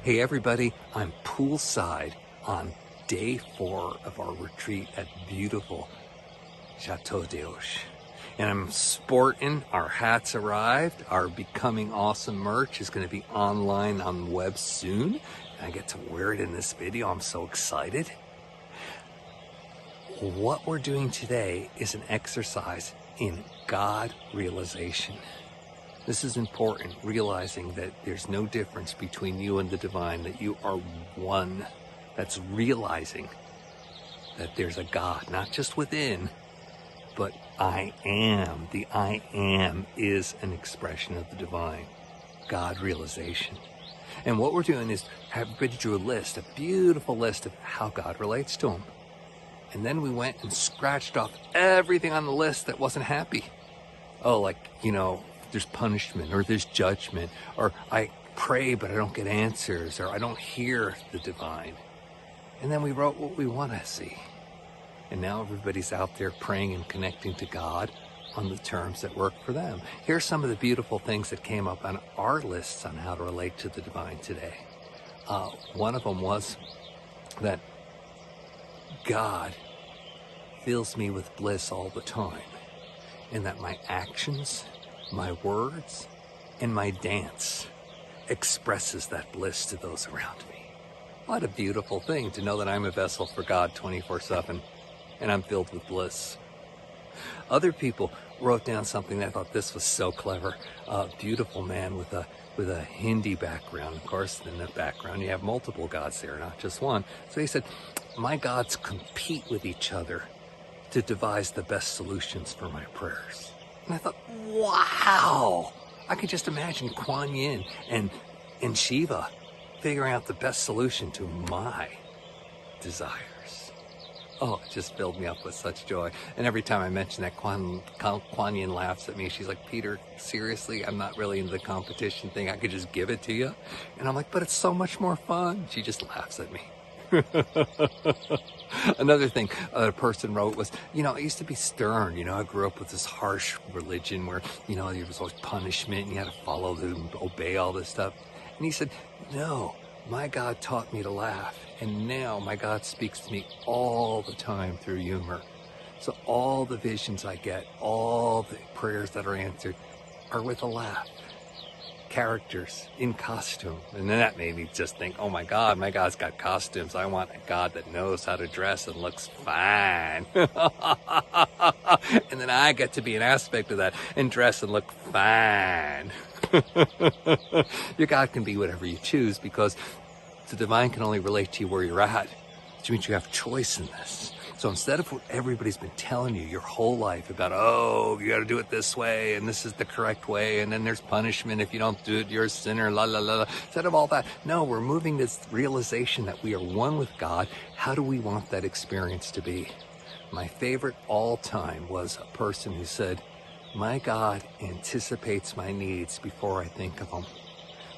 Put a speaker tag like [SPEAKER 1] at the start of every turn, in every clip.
[SPEAKER 1] Hey everybody, I'm poolside on day 4 of our retreat at beautiful Chateau d'Auch. And I'm sporting, our hats arrived, our Becoming Awesome merch is going to be online on the web soon. I get to wear it in this video, I'm so excited. What we're doing today is an exercise in God realization. This is important, realizing that there's no difference between you and the divine, that you are one. That's realizing that there's a God, not just within, but I am. The I am is an expression of the divine, God realization. And what we're doing is everybody drew a list, a beautiful list of how God relates to him. And then we went and scratched off everything on the list that wasn't happy. Oh, like, there's punishment, or there's judgment, or I pray but I don't get answers, or I don't hear the divine. And then we wrote what we want to see. And now everybody's out there praying and connecting to God on the terms that work for them. Here's some of the beautiful things that came up on our lists on how to relate to the divine today. One of them was that God fills me with bliss all the time, and that my actions, my words, and my dance expresses that bliss to those around me. What a beautiful thing to know that I'm a vessel for God 24/7, and I'm filled with bliss. Other people wrote down something that I thought this was so clever. A beautiful man with a Hindi background. Of course, in the background you have multiple gods there, not just one. So he said, my gods compete with each other to devise the best solutions for my prayers. And I thought, wow! I could just imagine Kuan Yin and Shiva figuring out the best solution to my desires. Oh, it just filled me up with such joy. And every time I mention that, Kuan Yin laughs at me. She's like, Peter, seriously, I'm not really into the competition thing. I could just give it to you. And I'm like, but it's so much more fun. She just laughs at me. Another thing a person wrote was, I used to be stern. I grew up with this harsh religion where, there was always punishment and you had to follow and obey all this stuff. And he said, no, my God taught me to laugh. And now my God speaks to me all the time through humor. So all the visions I get, all the prayers that are answered are with a laugh. Characters in costume. And then that made me just think, oh my God's got costumes. I want a God that knows how to dress and looks fine. And then I get to be an aspect of that and dress and look fine. Your God can be whatever you choose, because the divine can only relate to you where you're at, which means you have choice in this. So instead of what everybody's been telling you your whole life about, oh, you got to do it this way, and this is the correct way, and then there's punishment if you don't do it, you're a sinner, la la la. Instead of all that, no, we're moving this realization that we are one with God. How do we want that experience to be? My favorite all time was a person who said, my God anticipates my needs before I think of them,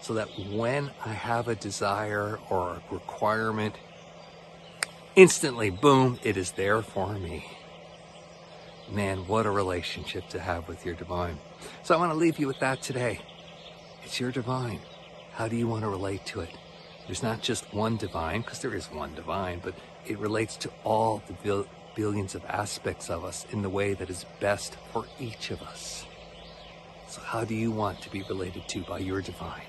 [SPEAKER 1] so that when I have a desire or a requirement, instantly, boom, it is there for me. Man, what a relationship to have with your divine. So I want to leave you with that today. It's your divine. How do you want to relate to it? There's not just one divine, because there is one divine, but it relates to all the billions of aspects of us in the way that is best for each of us. So how do you want to be related to by your divine?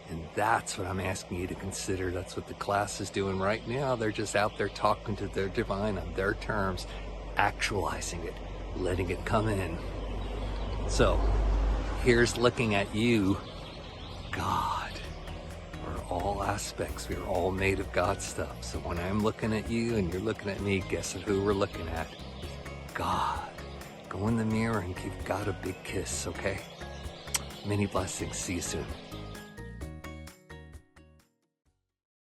[SPEAKER 1] And that's what I'm asking you to consider. That's what the class is doing right now. They're just out there talking to their divine on their terms, actualizing it, letting it come in. So here's looking at you, God. We're all aspects. We're all made of God stuff. So when I'm looking at you and you're looking at me, guess who we're looking at? God. Go in the mirror and give God a big kiss, okay? Many blessings. See you soon.